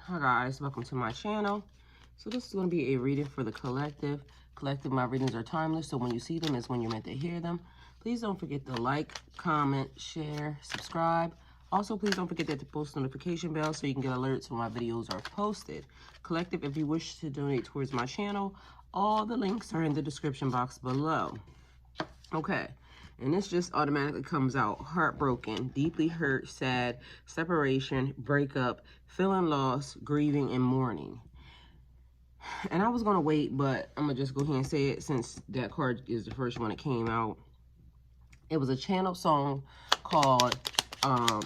Hi guys, welcome to my channel. So this is going to be a reading for the collective. Collective, my readings are timeless, so when you see them is when you're meant to hear them. Please don't forget to like, comment, share, subscribe. Also, please don't forget to post notification bell so you can get alerts when my videos are posted. Collective, if you wish to donate towards my channel, all the links are in the description box below. Okay. And this just automatically comes out. Heartbroken, deeply hurt, sad, separation, breakup, feeling lost, grieving, and mourning. And I was going to wait, but I'm going to just go ahead and say it since that card is the first one that came out. It was a channel song called, I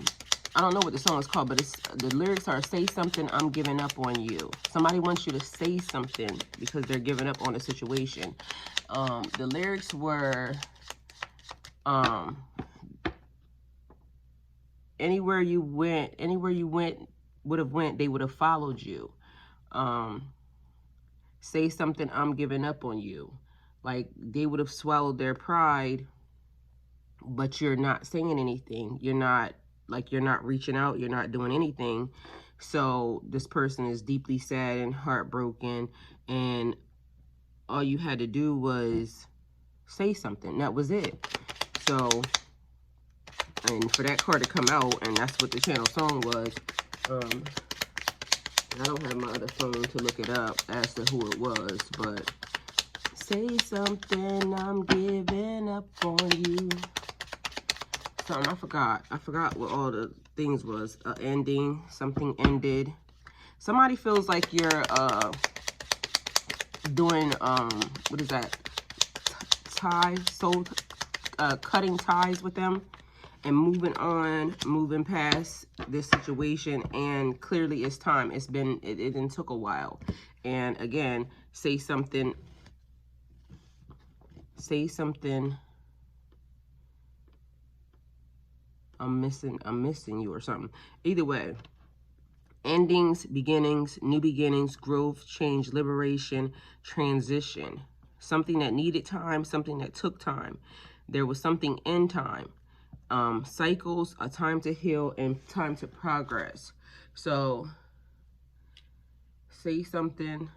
don't know what the song is called, but the lyrics are, say something, I'm giving up on you. Somebody wants you to say something because they're giving up on the situation. The lyrics were... anywhere you went, they would have followed you. Say something, I'm giving up on you. Like, they would have swallowed their pride, but you're not saying anything. You're not reaching out. You're not doing anything. So this person is deeply sad and heartbroken, and all you had to do was say something. That was it. So... and for that card to come out, and that's what the channel song was, I don't have my other phone to look it up as to who it was, but say something, I'm giving up on you. Something, I forgot what all the things was. Ending, something ended. Somebody feels like you're doing, what is that? Cutting ties with them. And moving on, moving past this situation, and clearly it's time. It didn't took a while. And again, say something, I'm missing you or something. Either way, endings, beginnings, new beginnings, growth, change, liberation, transition. Something that needed time, something that took time. There was something in time. Cycles, a time to heal, and time to progress. So say something,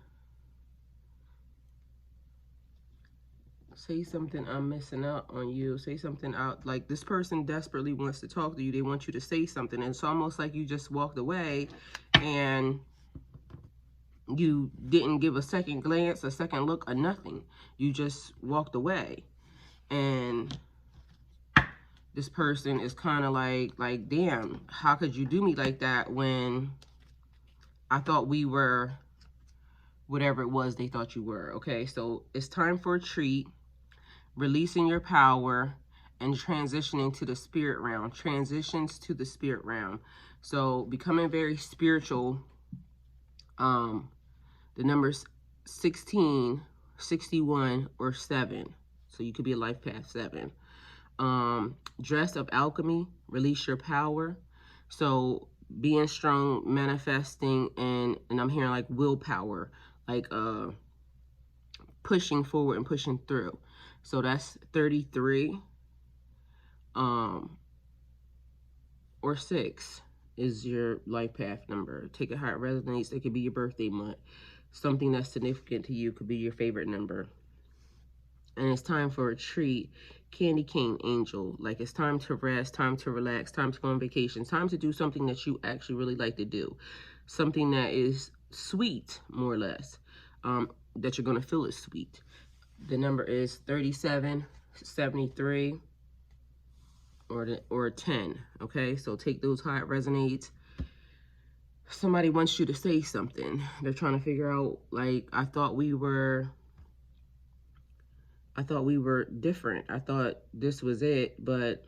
I'm missing out on you. Say something out. Like, this person desperately wants to talk to you. They want you to say something. And it's almost like you just walked away and you didn't give a second glance, a second look, or nothing. You just walked away. And this person is kind of like, damn, how could you do me like that when I thought we were whatever it was they thought you were. Okay, so it's time for a treat, releasing your power, and transitioning to the spirit realm. Transitions to the spirit realm. So becoming very spiritual. The numbers 16, 61, or 7. So you could be a life path 7. Dress of alchemy, release your power. So being strong, manifesting, and I'm hearing like willpower, like pushing forward and pushing through. So that's 33. Or 6 is your life path number. Take it how it resonates. It could be your birthday month. Something that's significant to you could be your favorite number. And it's time for a treat. Candy cane angel. Like, it's time to rest, time to relax, time to go on vacation, time to do something that you actually really like to do. Something that is sweet, more or less. That you're going to feel is sweet. The number is 37, 73, or 10. Okay, so take those how it resonates. Somebody wants you to say something. They're trying to figure out, like, I thought we were different. I thought this was it, but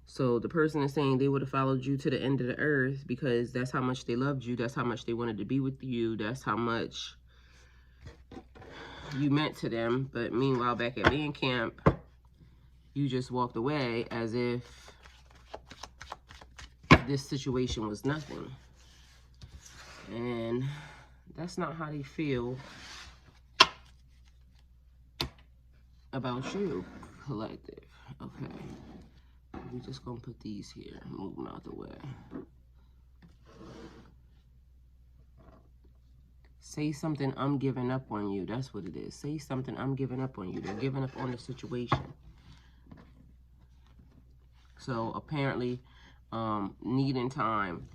so the person is saying they would have followed you to the end of the earth because that's how much they loved you. That's how much they wanted to be with you. That's how much you meant to them. But meanwhile, back at band camp, you just walked away as if this situation was nothing. And that's not how they feel about you, collective. Okay, we're just gonna put these here, move them out the way. Say something, I'm giving up on you. That's what it is. Say something, I'm giving up on you. They're giving up on the situation. So apparently, needing time.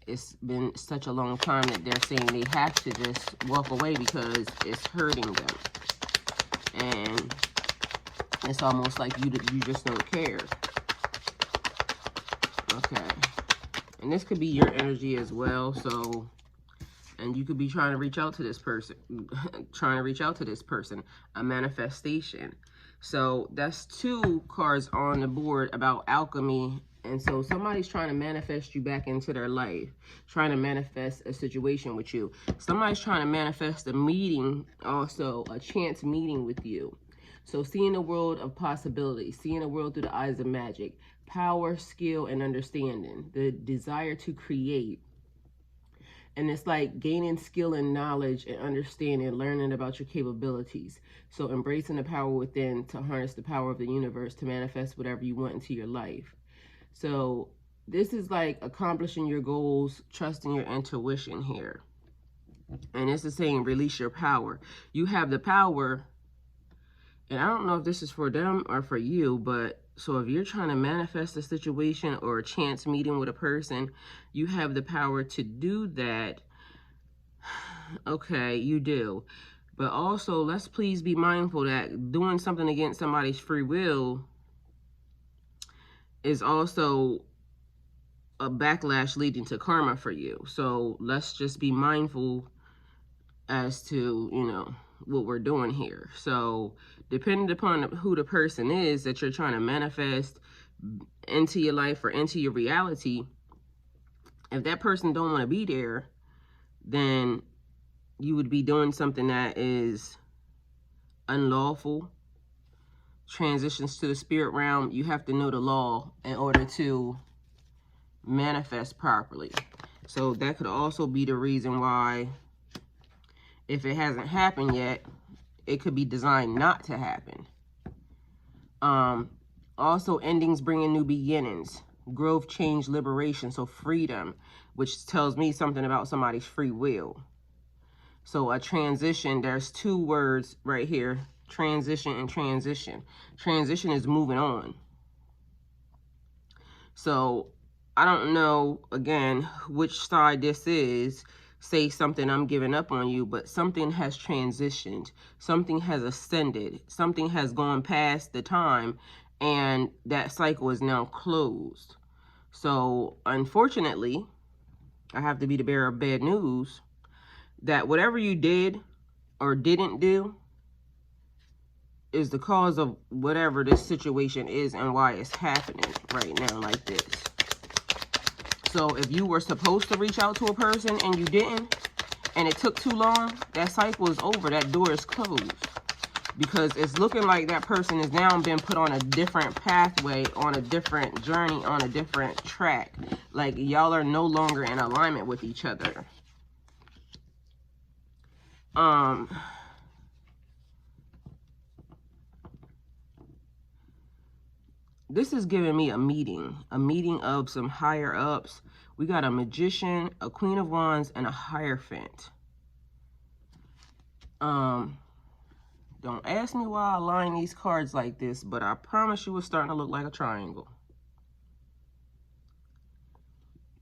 It's been such a long time that they're saying they have to just walk away because it's hurting them. And it's almost like you just don't care. Okay. And this could be your energy as well. So, and you could be trying to reach out to this person. A manifestation. So that's 2 cards on the board about alchemy. And so somebody's trying to manifest you back into their life, trying to manifest a situation with you. Somebody's trying to manifest a meeting, also a chance meeting with you. So seeing the world of possibilities, seeing the world through the eyes of magic, power, skill, and understanding, the desire to create. And it's like gaining skill and knowledge and understanding, learning about your capabilities. So embracing the power within to harness the power of the universe to manifest whatever you want into your life. So this is like accomplishing your goals, trusting your intuition here. And it's the saying, release your power. You have the power. And I don't know if this is for them or for you, but so if you're trying to manifest a situation or a chance meeting with a person, you have the power to do that. Okay, you do. But also, let's please be mindful that doing something against somebody's free will is also a backlash leading to karma for you. So let's just be mindful as to, you know, what we're doing here. So depending upon who the person is that you're trying to manifest into your life or into your reality, if that person don't want to be there, then you would be doing something that is unlawful. Transitions to the spirit realm, you have to know the law in order to manifest properly. So that could also be the reason why, if it hasn't happened yet, it could be designed not to happen. Also, endings bringing new beginnings, growth, change, liberation, so freedom, which tells me something about somebody's free will. So a transition, there's 2 words right here, transition and transition. Transition is moving on. So I don't know, again, which side this is. Say something, I'm giving up on you, but something has transitioned. Something has ascended. Something has gone past the time, and that cycle is now closed. So unfortunately, I have to be the bearer of bad news, that whatever you did or didn't do is the cause of whatever this situation is and why it's happening right now like this. So if you were supposed to reach out to a person and you didn't, and it took too long, that cycle is over. That door is closed. Because it's looking like that person has now been put on a different pathway, on a different journey, on a different track. Like y'all are no longer in alignment with each other. This is giving me a meeting of some higher ups. We got a magician, a queen of wands, and a hierophant. Don't ask me why I line these cards like this, but I promise you it's starting to look like a triangle.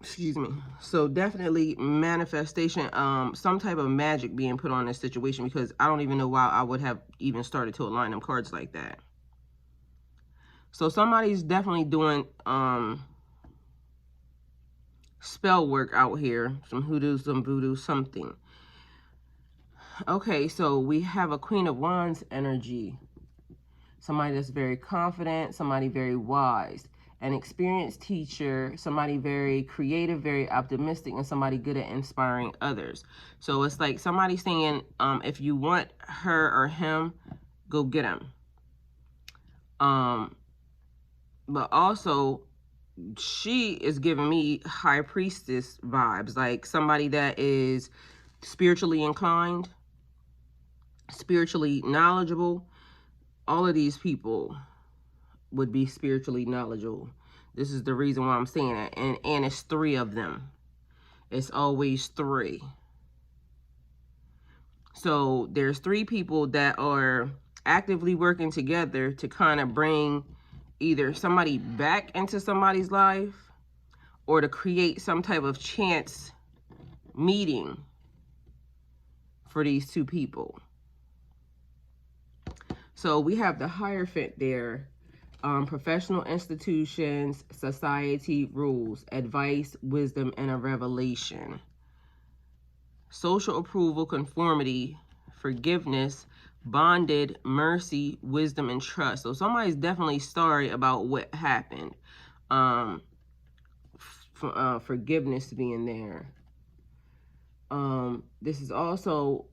Excuse me. So definitely manifestation, some type of magic being put on this situation, because I don't even know why I would have even started to align them cards like that. So somebody's definitely doing spell work out here. Some hoodoo, some voodoo, something. Okay, so we have a Queen of Wands energy. Somebody that's very confident, somebody very wise. An experienced teacher, somebody very creative, very optimistic, and somebody good at inspiring others. So it's like somebody saying, if you want her or him, go get him. But also, she is giving me high priestess vibes, like somebody that is spiritually inclined, spiritually knowledgeable. All of these people would be spiritually knowledgeable. This is the reason why I'm saying that. And it's 3 of them. It's always 3. So there's 3 people that are actively working together to kind of bring either somebody back into somebody's life or to create some type of chance meeting for these 2 people. So we have the Hierophant there. Professional institutions, society rules, advice, wisdom, and a revelation. Social approval, conformity, forgiveness, bonded, mercy, wisdom, and trust. So somebody's definitely sorry about what happened. Forgiveness being there. This is also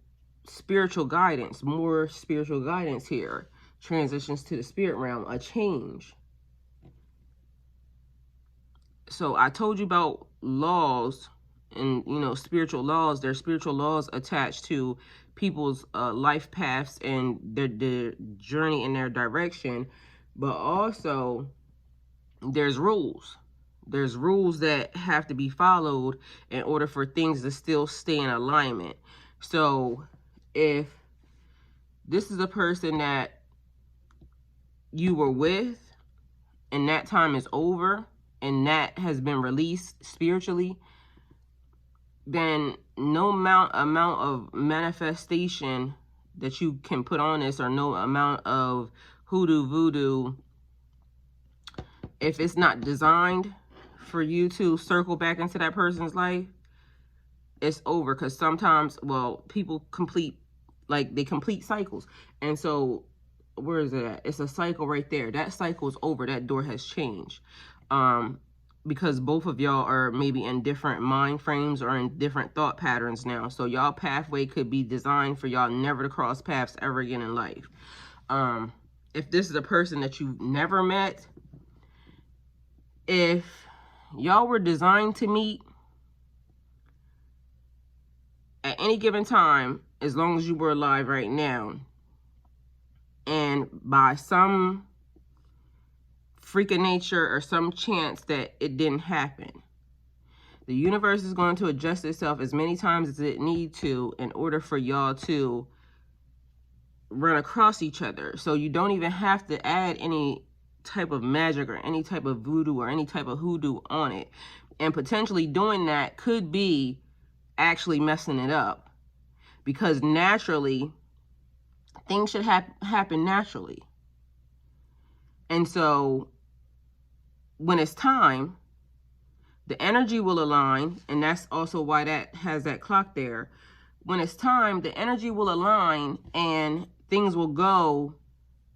spiritual guidance, more spiritual guidance here. Transitions to the spirit realm, a change. So I told you about laws and, you know, spiritual laws. There's spiritual laws attached to people's life paths and their journey in their direction. But also there's rules. There's rules that have to be followed in order for things to still stay in alignment. So if this is a person that you were with and that time is over and that has been released spiritually, then no amount of manifestation that you can put on this, or no amount of hoodoo voodoo, if it's not designed for you to circle back into that person's life, it's over. Because sometimes, well, people complete, like, they complete cycles. And so where is it at? It's a cycle right there. That cycle is over. That door has changed. Because both of y'all are maybe in different mind frames or in different thought patterns now. So y'all pathway could be designed for y'all never to cross paths ever again in life. If this is a person that you've never met, if y'all were designed to meet at any given time, as long as you were alive right now, and by some freak of nature or some chance that it didn't happen, the universe is going to adjust itself as many times as it needs to in order for y'all to run across each other. So you don't even have to add any type of magic or any type of voodoo or any type of hoodoo on it. And potentially doing that could be actually messing it up, because naturally things should happen naturally. And so when it's time, the energy will align, and that's also why that has that clock there. When it's time, the energy will align and things will go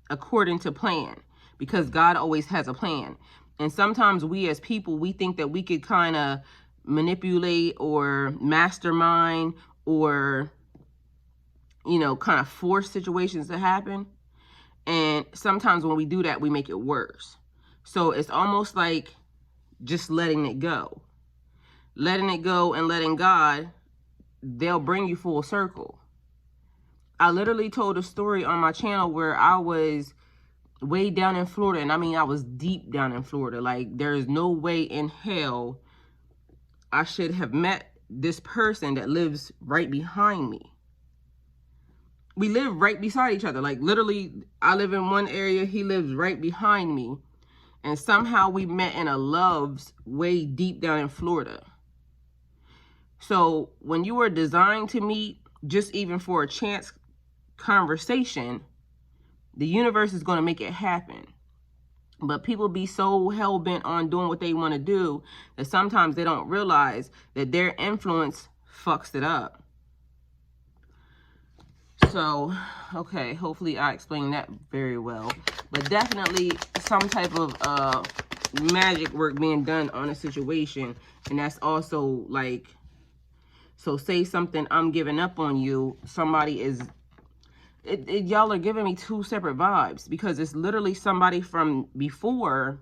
according to plan, because God always has a plan. And sometimes we as people, we think that we could kind of manipulate or mastermind or, you know, kind of force situations to happen. And sometimes when we do that, we make it worse. So it's almost like just letting it go. Letting it go and letting God, they'll bring you full circle. I literally told a story on my channel where I was way down in Florida. And I mean, I was deep down in Florida. Like, there's no way in hell I should have met this person that lives right behind me. We live right beside each other. Like, literally, I live in one area, he lives right behind me. And somehow we met in a loves way deep down in Florida. So when you were designed to meet, just even for a chance conversation, the universe is going to make it happen. But people be so hell-bent on doing what they want to do that sometimes they don't realize that their influence fucks it up. So, okay, hopefully I explained that very well. But definitely some type of magic work being done on a situation. And that's also like, so say something, I'm giving up on you, somebody is, y'all are giving me 2 separate vibes, because it's literally somebody from before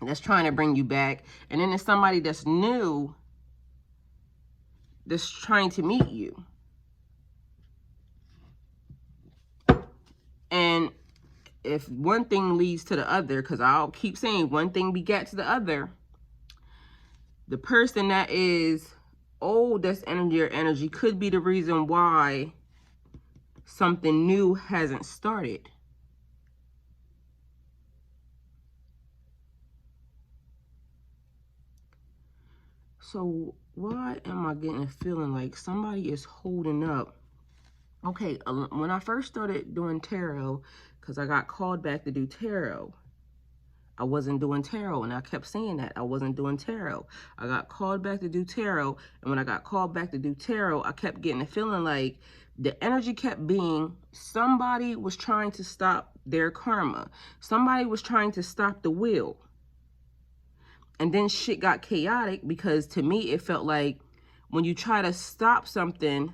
that's trying to bring you back, and then it's somebody that's new that's trying to meet you. And if one thing leads to the other, because I'll keep saying one thing begets the other, the person that is old, that's energy or energy, could be the reason why something new hasn't started. So why am I getting a feeling like somebody is holding up? Okay, when I first started doing tarot, because I got called back to do tarot, I wasn't doing tarot, and I kept saying that I wasn't doing tarot. I got called back to do tarot, and when I got called back to do tarot, I kept getting a feeling like the energy kept being somebody was trying to stop their karma. Somebody was trying to stop the wheel. And then shit got chaotic, because to me it felt like when you try to stop something,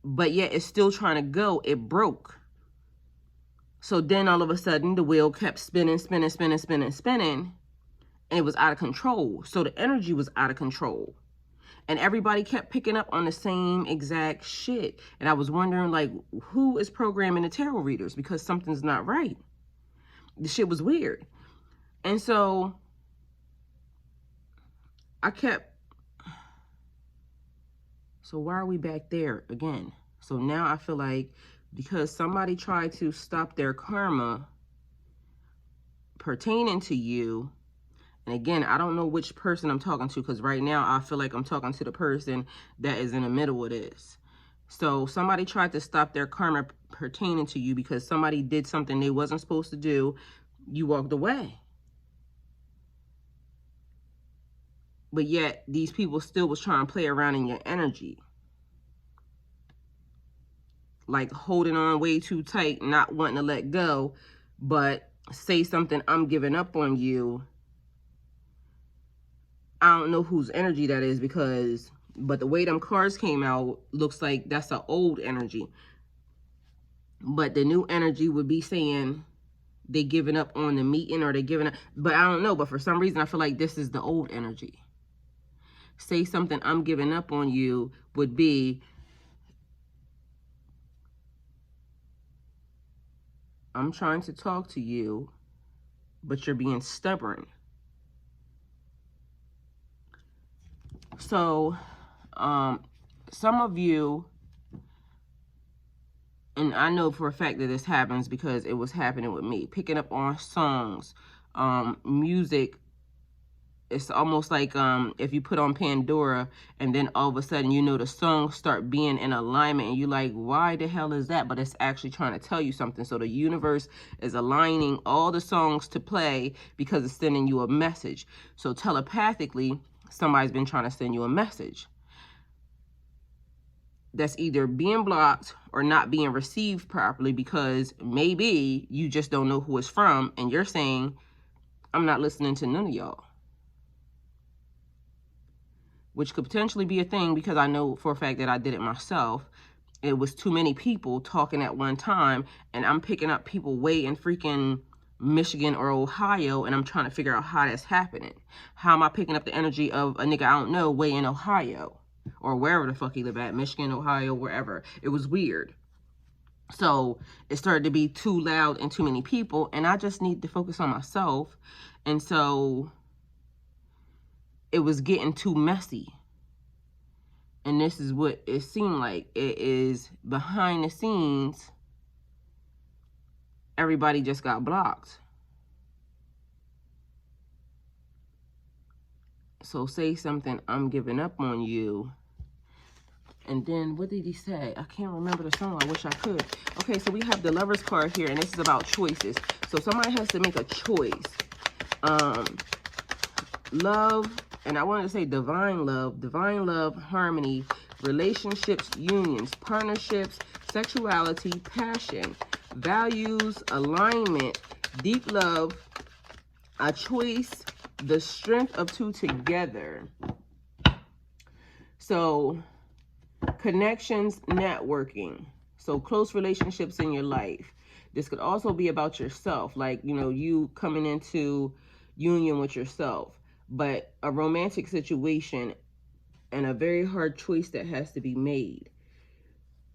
but yet it's still trying to go, it broke. So then all of a sudden the wheel kept spinning, spinning, spinning, spinning, spinning, and it was out of control. So the energy was out of control. And everybody kept picking up on the same exact shit. And I was wondering, like, who is programming the tarot readers? Because something's not right. The shit was weird. And so I kept... So why are we back there again? So now I feel like because somebody tried to stop their karma pertaining to you, and again, I don't know which person I'm talking to, because right now I feel like I'm talking to the person that is in the middle of this. So somebody tried to stop their karma pertaining to you because somebody did something they wasn't supposed to do. You walked away. But yet these people still was trying to play around in your energy. Like holding on way too tight, not wanting to let go, but say something, I'm giving up on you. I don't know whose energy that is, because, but the way them cards came out looks like that's an old energy. But the new energy would be saying they giving up on the meeting, or they giving up, but I don't know. But for some reason, I feel like this is the old energy. Say something, I'm giving up on you would be, I'm trying to talk to you, but you're being stubborn. So, some of you, and I know for a fact that this happens because it was happening with me, picking up on songs, music. It's almost like if you put on Pandora and then all of a sudden, you know, the songs start being in alignment and you're like, why the hell is that? But it's actually trying to tell you something. So the universe is aligning all the songs to play because it's sending you a message. So telepathically, somebody's been trying to send you a message that's either being blocked or not being received properly, because maybe you just don't know who it's from and you're saying, I'm not listening to none of y'all. Which could potentially be a thing, because I know for a fact that I did it myself. It was too many people talking at one time, and I'm picking up people way in freaking Michigan or Ohio, and I'm trying to figure out how that's happening. How am I picking up the energy of a nigga I don't know way in Ohio, or wherever the fuck he live at, Michigan, Ohio, wherever. It was weird. So it started to be too loud and too many people, and I just need to focus on myself. And so it was getting too messy. And this is what it seemed like. It is behind the scenes, everybody just got blocked. So say something, I'm giving up on you. And then what did he say? I can't remember the song. I wish I could. Okay, so we have the Lover's card here, and this is about choices. So somebody has to make a choice. Love, and I want to say divine love, harmony, relationships, unions, partnerships, sexuality, passion, values, alignment, deep love, a choice, the strength of two together. So connections, networking, so close relationships in your life. This could also be about yourself, like, you know, you coming into union with yourself, but a romantic situation and a very hard choice that has to be made.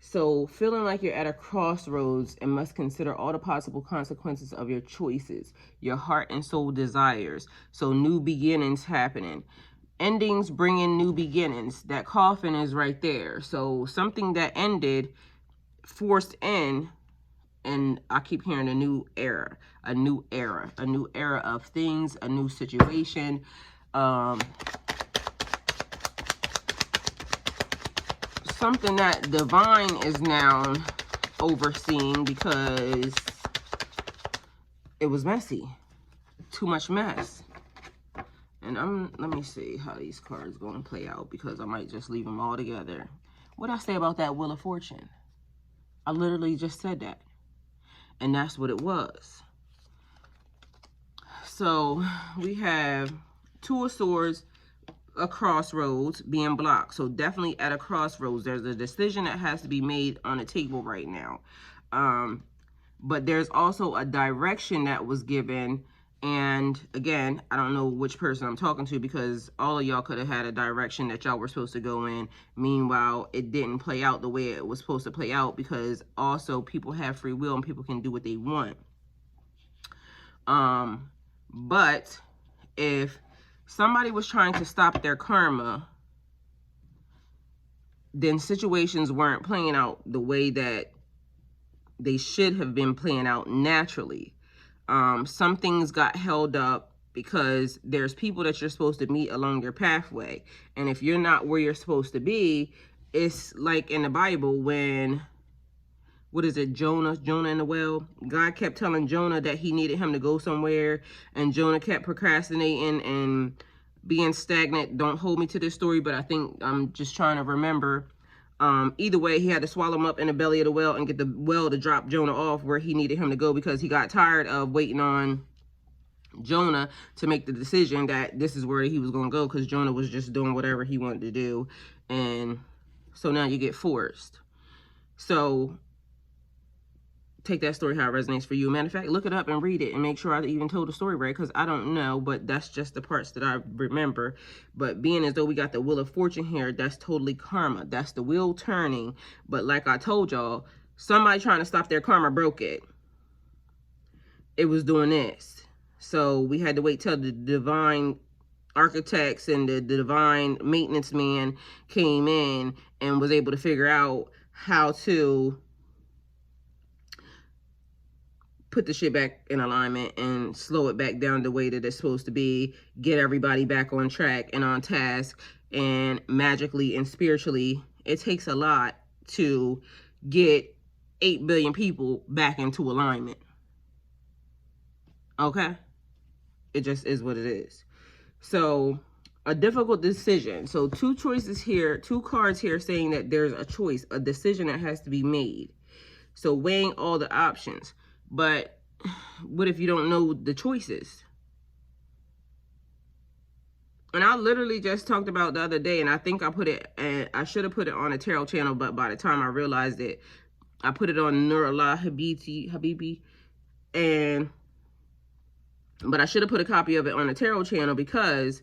So feeling like you're at a crossroads and must consider all the possible consequences of your choices, your heart and soul desires. So new beginnings happening. Endings bring in new beginnings. That coffin is right there. So something that ended forced in, and I keep hearing a new era, a new era, a new era of things, a new situation. Something that divine is now overseeing because it was messy. Too much mess. And let me see how these cards going to play out, because I might just leave them all together. What did I say about that Wheel of Fortune? I literally just said that. And that's what it was. So we have Two of Swords, a crossroads, being blocked. So definitely at a crossroads. There's a decision that has to be made on the table right now. But there's also a direction that was given. And again, I don't know which person I'm talking to, because all of y'all could have had a direction that y'all were supposed to go in. Meanwhile, it didn't play out the way it was supposed to play out, because also people have free will and people can do what they want. But if somebody was trying to stop their karma, then situations weren't playing out the way that they should have been playing out naturally. Some things got held up because there's people that you're supposed to meet along your pathway. And if you're not where you're supposed to be, it's like in the Bible when, what is it, Jonah in the well? God kept telling Jonah that he needed him to go somewhere, and Jonah kept procrastinating and being stagnant. Don't hold me to this story, but I think I'm just trying to remember. Either way, he had to swallow him up in the belly of the well and get the well to drop Jonah off where he needed him to go, because he got tired of waiting on Jonah to make the decision that this is where he was going to go, because Jonah was just doing whatever he wanted to do. And so now you get forced. So take that story how it resonates for you. Matter of fact, look it up and read it and make sure I even told the story right, because I don't know, but that's just the parts that I remember. But being as though we got the Wheel of Fortune here, that's totally karma. That's the wheel turning. But like I told y'all, somebody trying to stop their karma broke it. It was doing this. So we had to wait till the divine architects and the divine maintenance man came in and was able to figure out how to put the shit back in alignment and slow it back down the way that it's supposed to be, get everybody back on track and on task. And magically and spiritually, it takes a lot to get 8 billion people back into alignment. Okay? It just is what it is. So a difficult decision. So two choices here, two cards here saying that there's a choice, a decision that has to be made. So weighing all the options. But what if you don't know the choices? And I literally just talked about the other day, and I think I put it, I should have put it on a tarot channel, but by the time I realized it, I put it on Nurullah Habibi, but I should have put a copy of it on the tarot channel, because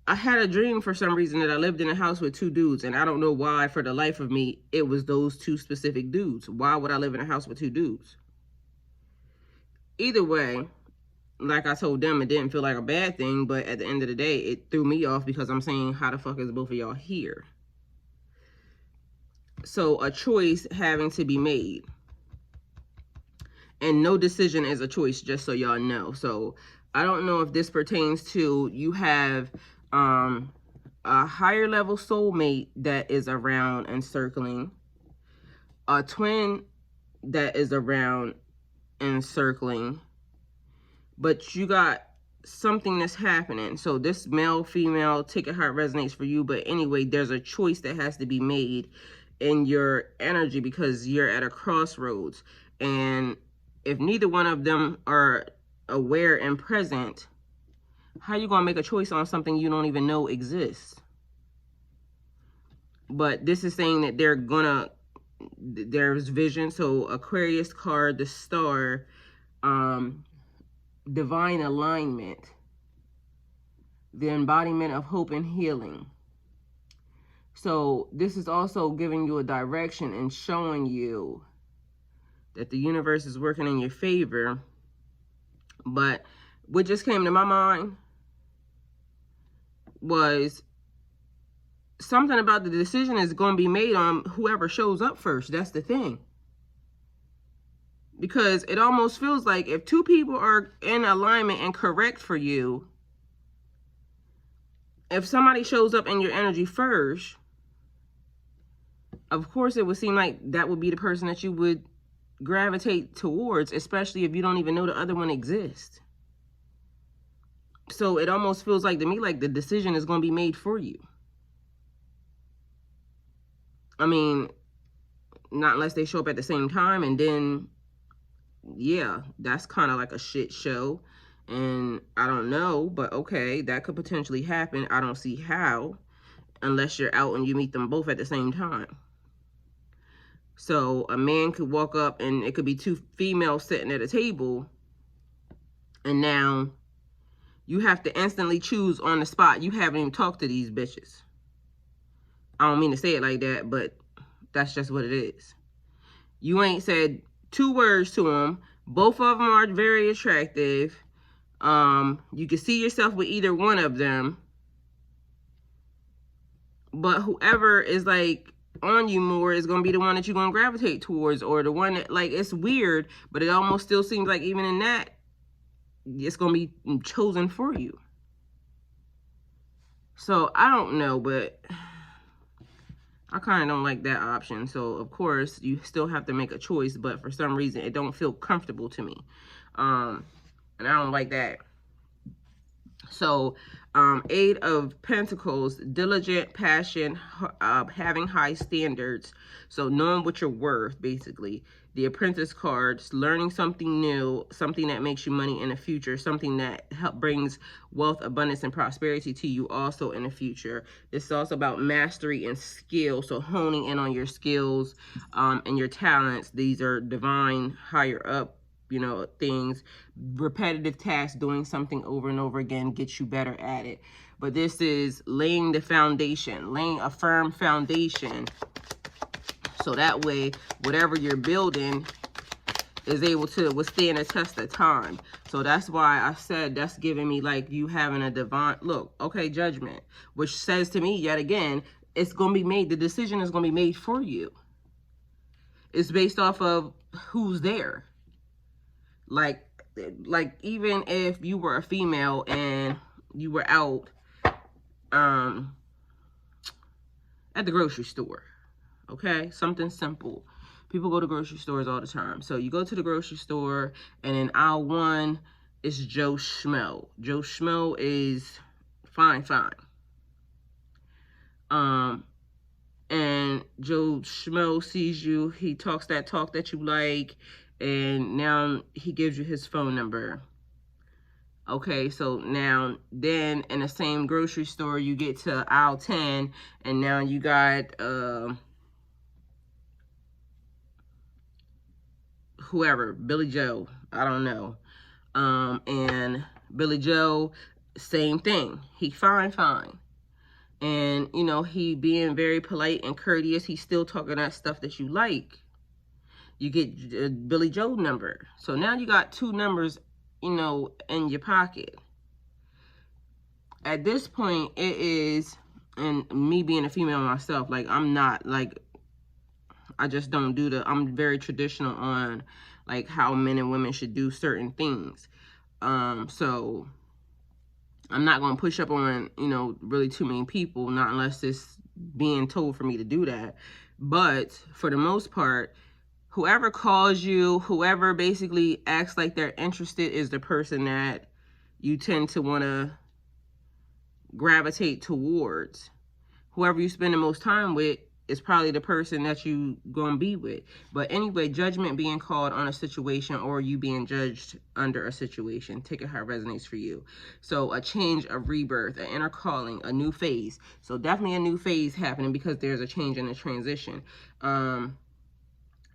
I had a dream for some reason that I lived in a house with two dudes, and I don't know why for the life of me it was those two specific dudes. Why would I live in a house with two dudes? Either way, like I told them, it didn't feel like a bad thing, but at the end of the day, it threw me off, because I'm saying, how the fuck is both of y'all here? So a choice having to be made. And no decision is a choice, just so y'all know. So I don't know if this pertains to, you have a higher level soulmate that is around and circling, a twin that is around and circling, but you got something that's happening. So this male, female, take it how it resonates for you. But anyway, there's a choice that has to be made in your energy, because you're at a crossroads. And if neither one of them are aware and present, how you gonna make a choice on something you don't even know exists? But this is saying that there's vision. So Aquarius card, the star, divine alignment, the embodiment of hope and healing. So this is also giving you a direction and showing you that the universe is working in your favor. But what just came to my mind was something about the decision is going to be made on whoever shows up first. That's the thing. Because it almost feels like if two people are in alignment and correct for you, if somebody shows up in your energy first, of course it would seem like that would be the person that you would gravitate towards, especially if you don't even know the other one exists. So it almost feels like to me like the decision is going to be made for you. I mean, not unless they show up at the same time, and then, yeah, that's kind of like a shit show. And I don't know, but okay, that could potentially happen. I don't see how, unless you're out and you meet them both at the same time. So a man could walk up and it could be two females sitting at a table, and now you have to instantly choose on the spot. You haven't even talked to these bitches. I don't mean to say it like that, but that's just what it is. You ain't said two words to them. Both of them are very attractive. You can see yourself with either one of them. But whoever is like on you more is going to be the one that you're going to gravitate towards, or the one that, like, it's weird, but it almost still seems like even in that, it's going to be chosen for you. So I don't know, but I kind of don't like that option. So of course you still have to make a choice, but for some reason it don't feel comfortable to me. And I don't like that. So, Eight of Pentacles, diligent, passion, having high standards. So knowing what you're worth, basically. The Apprentice cards, learning something new, something that makes you money in the future, something that brings wealth, abundance, and prosperity to you also in the future. It's also about mastery and skill. So honing in on your skills and your talents. These are divine, higher up, you know, things. Repetitive tasks, doing something over and over again gets you better at it. But this is laying the foundation, laying a firm foundation, so that way whatever you're building is able to withstand a test of time. So that's why I said that's giving me like you having a divine look. Okay, Judgment, which says to me yet again, it's going to be made, the decision is going to be made for you. It's based off of who's there. Like even if you were a female and you were out at the grocery store, okay, something simple. People go to grocery stores all the time. So you go to the grocery store, and in aisle 1 is Joe Schmo. Joe Schmo is fine. And Joe Schmo sees you, he talks that talk that you like, and now he gives you his phone number. Okay, so now then in the same grocery store you get to aisle 10, and now you got whoever, Billy Joe, I don't know. And Billy Joe, same thing. He fine. And, you know, he being very polite and courteous. He's still talking that stuff that you like. You get Billy Joe number. So now you got 2 numbers, you know, in your pocket. At this point, it is, and me being a female myself, like, I'm not, like, I just don't do I'm very traditional on, like, how men and women should do certain things. So I'm not going to push up on, you know, really too many people, not unless it's being told for me to do that. But for the most part, whoever calls you, whoever basically acts like they're interested is the person that you tend to want to gravitate towards. Whoever you spend the most time with is probably the person that you gonna be with. But anyway, judgment being called on a situation, or you being judged under a situation. Take it how it resonates for you. So a change, a rebirth, an inner calling, a new phase. So definitely a new phase happening because there's a change and a transition.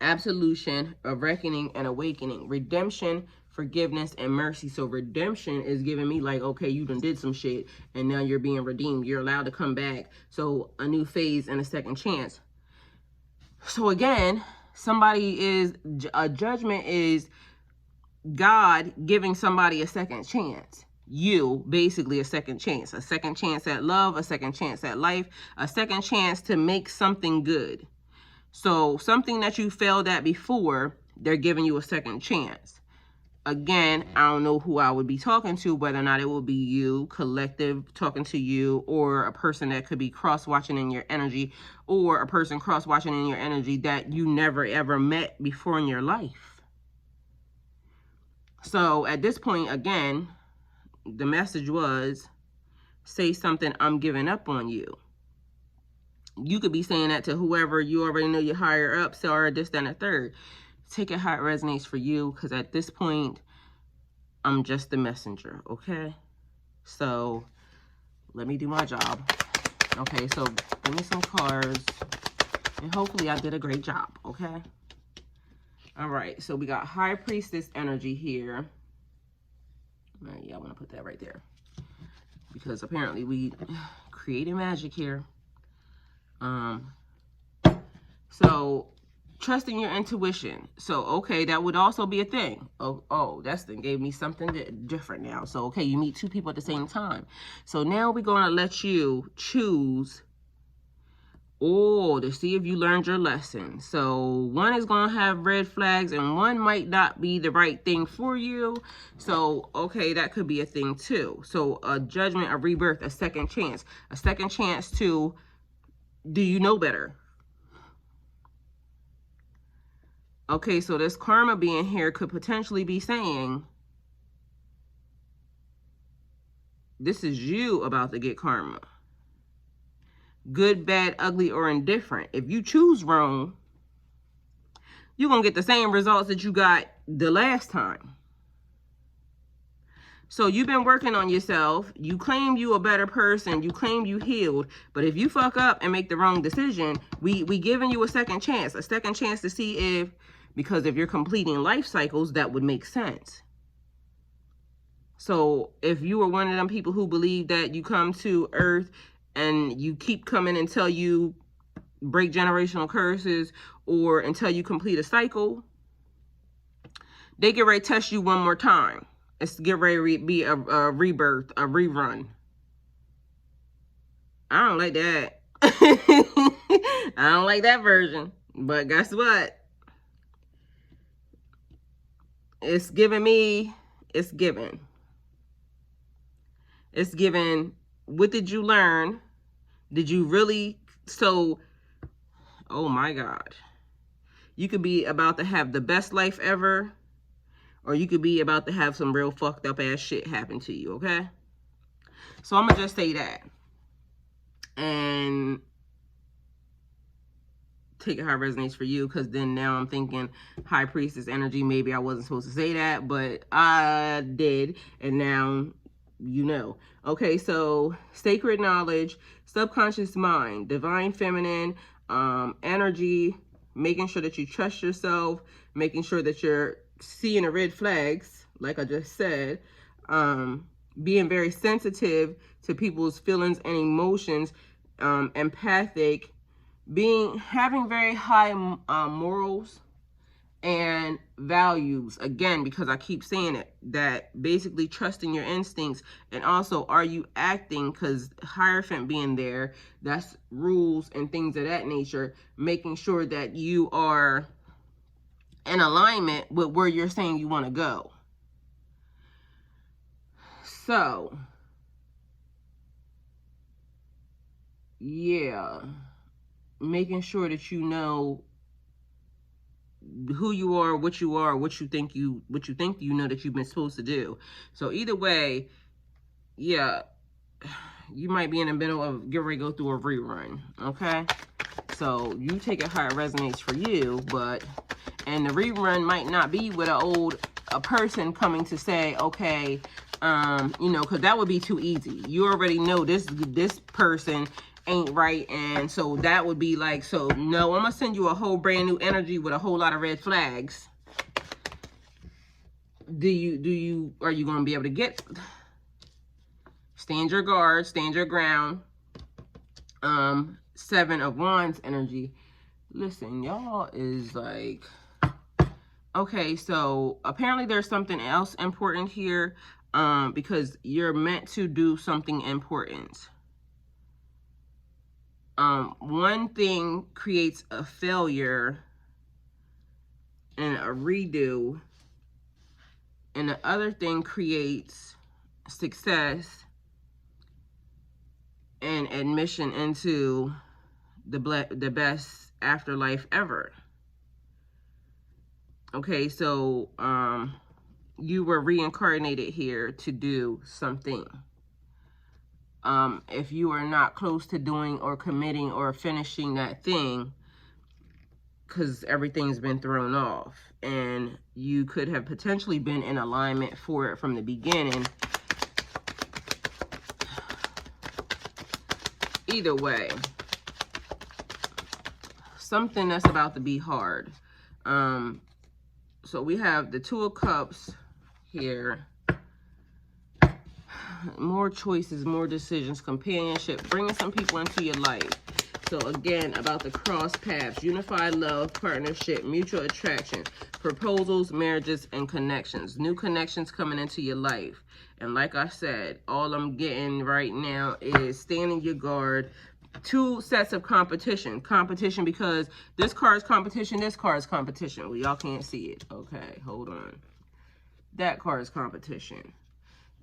Absolution, a reckoning and awakening. Redemption, forgiveness, and mercy. So redemption is giving me like, okay, you done did some shit and now you're being redeemed. You're allowed to come back. So a new phase and a second chance. So again, a judgment is God giving somebody a second chance. you basically a second chance at love, a second chance at life, a second chance to make something good. So something that you failed at before, they're giving you a second chance. Again, I don't know who I would be talking to, whether or not it will be you, collective talking to you, or a person that could be cross-watching in your energy, or a person cross-watching in your energy that you never ever met before in your life. So at this point, again, the message was, say something, I'm giving up on you. You could be saying that to whoever you already know, your higher ups, or this, that, and the third. Take it how it resonates for you, because at this point, I'm just the messenger, okay? So let me do my job. Okay, so give me some cards, and hopefully I did a great job, okay? All right, so we got High Priestess energy here. All right, yeah, I want to put that right there, because apparently we creating magic here. So trusting your intuition. So, okay, that would also be a thing. Oh, that's then gave me something different now. So, okay, you meet two people at the same time. So now we're going to let you choose, to see if you learned your lesson. So one is going to have red flags and one might not be the right thing for you. So, okay, that could be a thing too. So a judgment, a rebirth, a second chance to, do you know better? Okay, so this karma being here could potentially be saying, this is you about to get karma. Good, bad, ugly, or indifferent. If you choose wrong, you're going to get the same results that you got the last time. So you've been working on yourself. You claim you a better person. You claim you healed. But if you fuck up and make the wrong decision, we giving you a second chance to see if, because if you're completing life cycles, that would make sense. So if you were one of them people who believe that you come to Earth and you keep coming until you break generational curses or until you complete a cycle, they get ready to test you one more time. It's get ready to be a rebirth, a rerun. I don't like that. I don't like that version. But guess what? It's giving me, it's given. It's given, what did you learn? Did you really, so, oh my God. You could be about to have the best life ever, or you could be about to have some real fucked up ass shit happen to you, okay? So I'm gonna just say that. And take it how it resonates for you, because then now I'm thinking High Priestess energy, maybe I wasn't supposed to say that, but I did, and now you know. Okay, so sacred knowledge, subconscious mind, divine feminine, energy, making sure that you trust yourself, making sure that you're seeing the red flags, like I just said, being very sensitive to people's feelings and emotions, empathic, having very high morals and values, again, because I keep saying it, that basically trusting your instincts. And also, are you acting, because Hierophant being there, that's rules and things of that nature, making sure that you are in alignment with where you're saying you want to go. So yeah, making sure that you know who you are, what you think you know that you've been supposed to do. So either way, yeah, you might be in the middle of getting ready to go through a rerun, okay? So you take it how it resonates for you, and the rerun might not be with a person coming to say, okay, you know, because that would be too easy. You already know this person ain't right, and so that would be like, so no, I'm gonna send you a whole brand new energy with a whole lot of red flags. Are you gonna be able to get, stand your guard, stand your ground? 7 of Wands energy. Listen, y'all is like, okay, so apparently there's something else important here. because you're meant to do something important. One thing creates a failure and a redo, and the other thing creates success and admission into the best afterlife ever. Okay, so you were reincarnated here to do something. If you are not close to doing or committing or finishing that thing, because everything's been thrown off, and you could have potentially been in alignment for it from the beginning. Either way, something that's about to be hard. So we have the Two of Cups here. More choices, more decisions, companionship, bringing some people into your life. So again, about the cross paths, unified love, partnership, mutual attraction, proposals, marriages, and connections. New connections coming into your life. And like I said, all I'm getting right now is standing your guard. Two sets of competition. Competition because this card's competition, this card's competition. Well, y'all can't see it. Okay, hold on. That card's competition.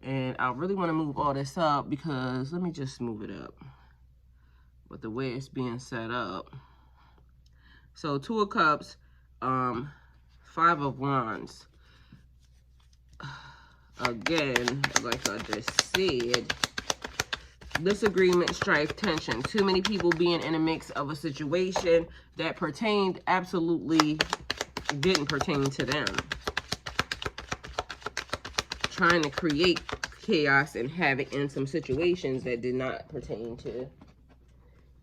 And I really want to move all this up because, let me just move it up. But the way it's being set up. So Two of Cups, Five of Wands. Again, like I just said, disagreement, strife, tension. Too many people being in a mix of a situation that pertained, absolutely didn't pertain to them. Trying to create chaos and havoc in some situations that did not pertain to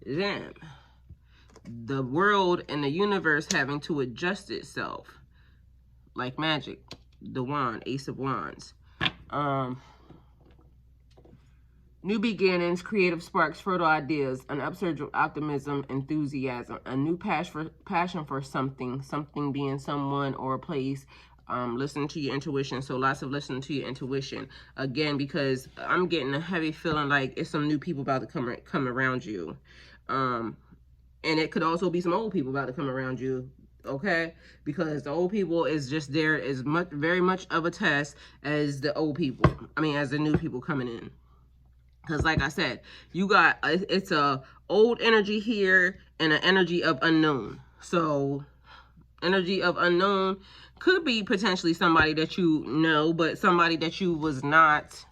them. The world and the universe having to adjust itself. Like magic. The wand, Ace of Wands. New beginnings, creative sparks, fertile ideas, an upsurge of optimism, enthusiasm, a new passion for something being someone or a place. Listening to your intuition. So lots of listening to your intuition. Again, because I'm getting a heavy feeling like it's some new people about to come around you. And it could also be some old people about to come around you. Okay? Because the old people is just there as very much of a test as the old people. I mean, as the new people coming in. Because like I said, you got, it's a old energy here and an energy of unknown. So energy of unknown could be potentially somebody that you know, but somebody that you was not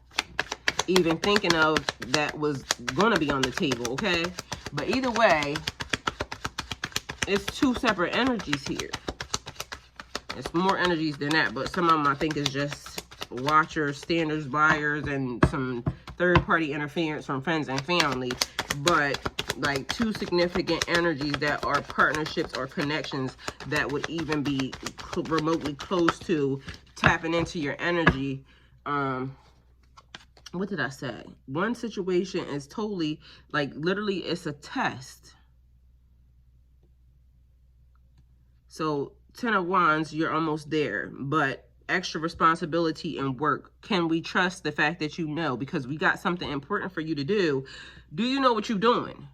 even thinking of that was going to be on the table, okay? But either way, it's two separate energies here. It's more energies than that, but some of them I think is just watchers, standards, buyers, and some third-party interference from friends and family. But like two significant energies that are partnerships or connections that would even be remotely close to tapping into your energy. What did I say? One situation is totally, like, literally it's a test. So 10 of Wands, you're almost there, but extra responsibility and work. Can we trust the fact that you know? Because we got something important for you to do. Do you know what you're doing?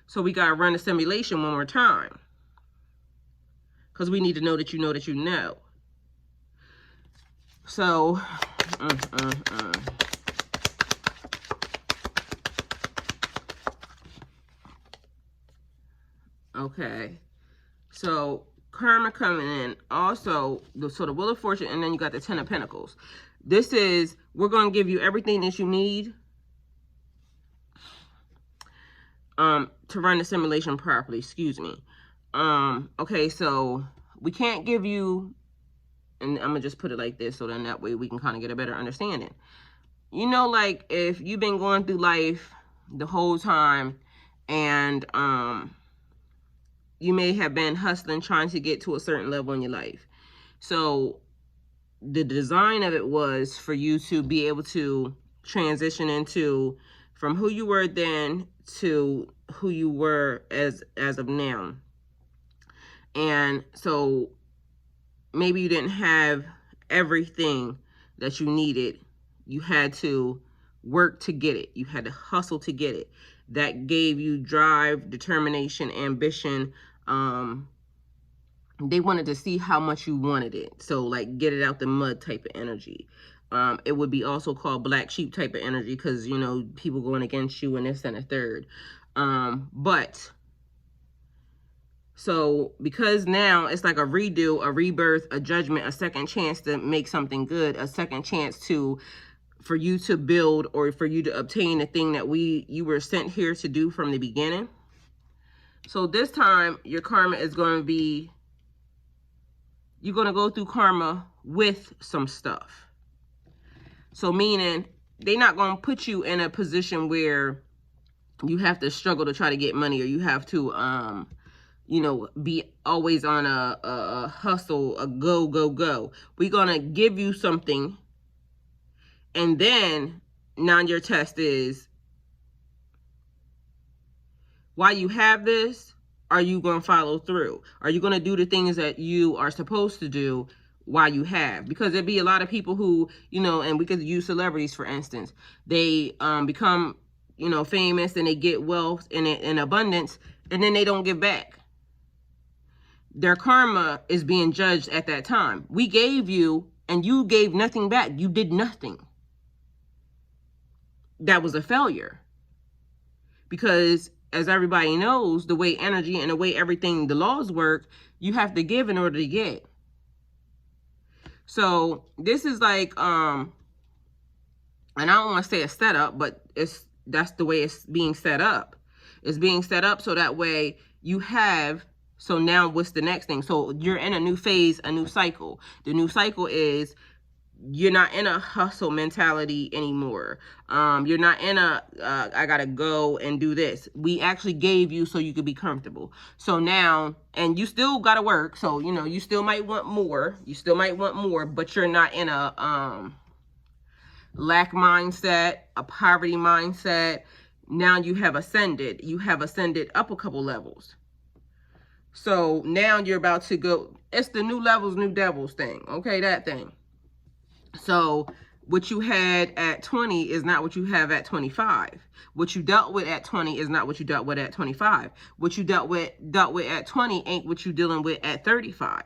So we got to run the simulation one more time. Because we need to know that you know that you know. So, okay. So, karma coming in. Also, so the Wheel of Fortune, and then you got the 10 of Pentacles. This is, we're going to give you everything that you need to run the simulation properly, excuse me. Okay, so we can't give you, and I'm gonna just put it like this so then that way we can kind of get a better understanding. You know, like if you've been going through life the whole time and you may have been hustling, trying to get to a certain level in your life. So the design of it was for you to be able to transition into from who you were then to who you were as of now. And so maybe you didn't have everything that you needed, you had to work to get it. You had to hustle to get it. That gave you drive, determination, ambition. They wanted to see how much you wanted it. So like get it out the mud type of energy. It would be also called black sheep type of energy because, you know, people going against you and this and a third. So because now it's like a redo, a rebirth, a judgment, a second chance to make something good, a second chance for you to build or for you to obtain the thing that you were sent here to do from the beginning. So this time your karma is going to be, you're going to go through karma with some stuff. So meaning they're not going to put you in a position where you have to struggle to try to get money, or you have to, you know, be always on a hustle, a go. We're going to give you something. And then now your test is, while you have this, are you going to follow through? Are you going to do the things that you are supposed to do while you have? Because there'd be a lot of people who, you know, and we could use celebrities, for instance. They become, you know, famous and they get wealth in abundance, and then they don't give back. Their karma is being judged at that time. We gave you, and you gave nothing back. You did nothing. That was a failure. Because as everybody knows, the way energy and the way everything, the laws work, you have to give in order to get. So this is like, and I don't want to say a setup, but that's the way it's being set up. It's being set up so that way you have, so now what's the next thing? So you're in a new phase, a new cycle. The new cycle is, you're not in a hustle mentality anymore. You're not in a, I gotta go and do this. We actually gave you so you could be comfortable. So now, and you still gotta work. So, you know, you still might want more. You still might want more, but you're not in a lack mindset, a poverty mindset. Now you have ascended. You have ascended up a couple levels. So now you're about to go, it's the new levels, new devils thing. Okay, that thing. So what you had at 20 is not what you have at 25. What you dealt with at 20 is not what you dealt with at 25. What you dealt with at 20 ain't what you dealing with at 35.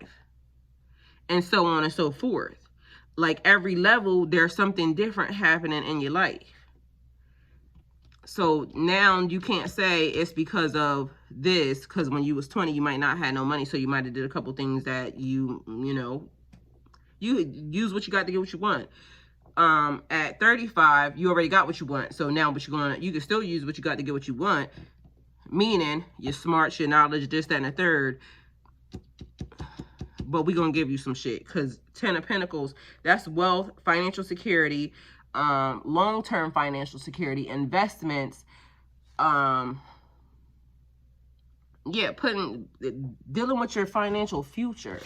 And so on and so forth. Like every level, there's something different happening in your life. So now you can't say it's because of this, because when you was 20, you might not have no money. So you might have did a couple things that you know, you use what you got to get what you want. At 35, you already got what you want. So now you can still use what you got to get what you want. Meaning your smarts, your knowledge, this, that, and the third. But we're going to give you some shit. Because 10 of Pentacles, that's wealth, financial security, long-term financial security, investments, dealing with your financial future.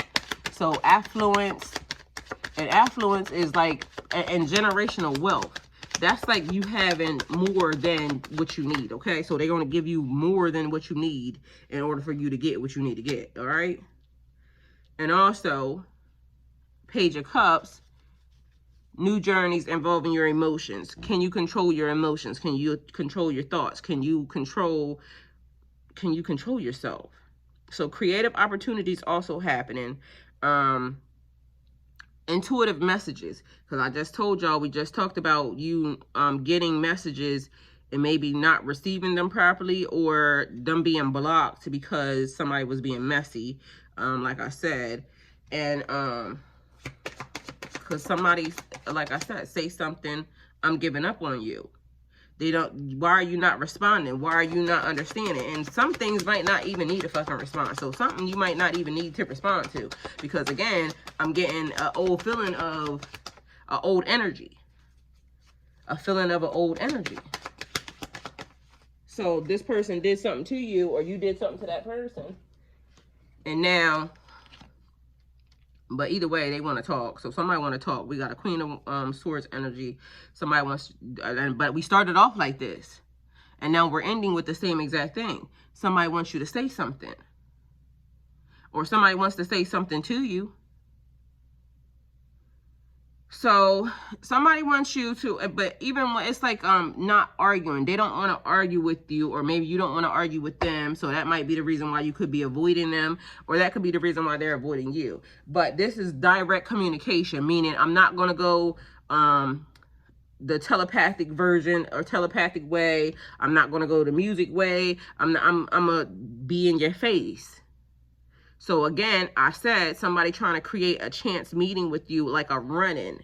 So affluence, and affluence is like, and generational wealth. That's like you having more than what you need, okay? So they're going to give you more than what you need in order for you to get what you need to get, all right? And also, Page of Cups, new journeys involving your emotions. Can you control your emotions? Can you control your thoughts? Can you control yourself? So creative opportunities also happening. Intuitive messages, because I just told y'all, we just talked about you getting messages and maybe not receiving them properly, or them being blocked because somebody was being messy, like I said. And because somebody, like I said, say something, I'm giving up on you. Why are you not responding? Why are you not understanding? And some things might not even need a fucking response. So something you might not even need to respond to. Because again, I'm getting an old feeling of an old energy. A feeling of an old energy. So this person did something to you, or you did something to that person. And now, but either way, they want to talk. So somebody want to talk. We got a Queen of Swords energy. Somebody wants, but we started off like this. And now we're ending with the same exact thing. Somebody wants you to say something. Or somebody wants to say something to you. So somebody wants you to, but even when it's like not arguing, they don't want to argue with you, or maybe you don't want to argue with them. So that might be the reason why you could be avoiding them, or that could be the reason why they're avoiding you. But this is direct communication, meaning I'm not going to go the telepathic version or telepathic way. I'm not going to go the music way. I'm gonna be in your face. So again, I said somebody trying to create a chance meeting with you, like a run-in.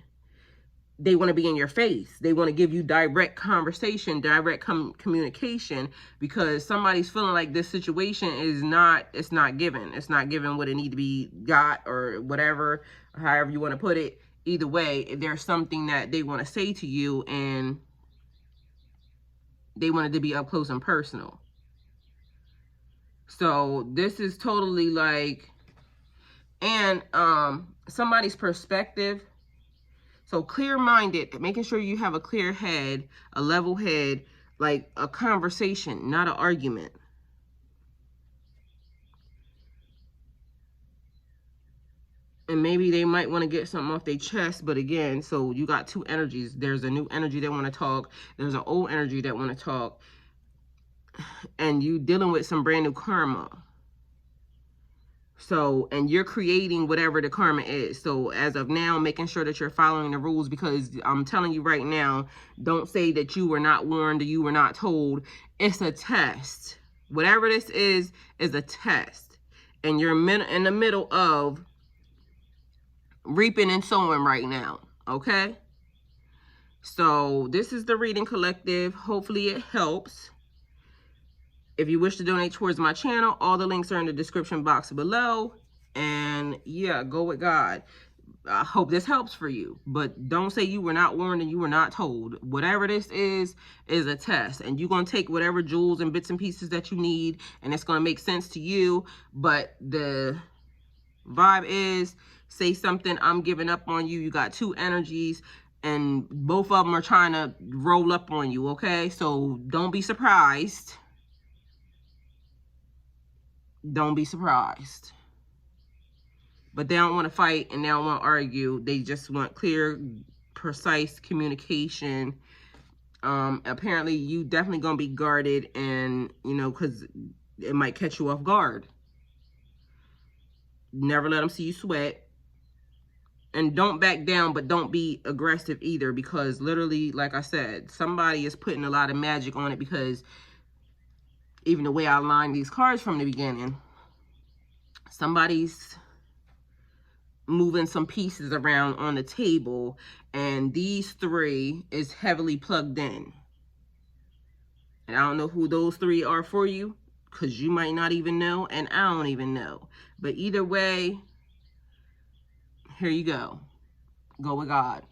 They want to be in your face. They want to give you direct conversation, direct communication, because somebody's feeling like this situation is not, it's not given. It's not given what it need to be got, or whatever, or however you want to put it. Either way, there's something that they want to say to you, and they want it to be up close and personal. So this is totally like, and somebody's perspective. So clear-minded, making sure you have a clear head, a level head, like a conversation, not an argument. And maybe they might want to get something off their chest, but again, so you got two energies. There's a new energy that want to talk. There's an old energy that want to talk. And you dealing with some brand new karma. So, and you're creating whatever the karma is. So as of now, making sure that you're following the rules, because I'm telling you right now, don't say that you were not warned or you were not told. It's a test. Whatever this is a test. And you're in the middle of reaping and sowing right now. Okay? So this is the reading collective. Hopefully it helps. If you wish to donate towards my channel, all the links are in the description box below. And yeah, go with God. I hope this helps for you. But don't say you were not warned and you were not told. Whatever this is a test. And you're going to take whatever jewels and bits and pieces that you need, and it's going to make sense to you. But the vibe is, say something, I'm giving up on you. You got two energies, and both of them are trying to roll up on you, okay? So don't be surprised. Don't be surprised. But they don't want to fight and they don't want to argue. They just want clear, precise communication. Apparently, you definitely going to be guarded, and, you know, because it might catch you off guard. Never let them see you sweat. And don't back down, but don't be aggressive either, because literally, like I said, somebody is putting a lot of magic on it, because even the way I lined these cards from the beginning, somebody's moving some pieces around on the table, and these three is heavily plugged in. And I don't know who those three are for you, because you might not even know, and I don't even know. But either way, here you go. Go with God.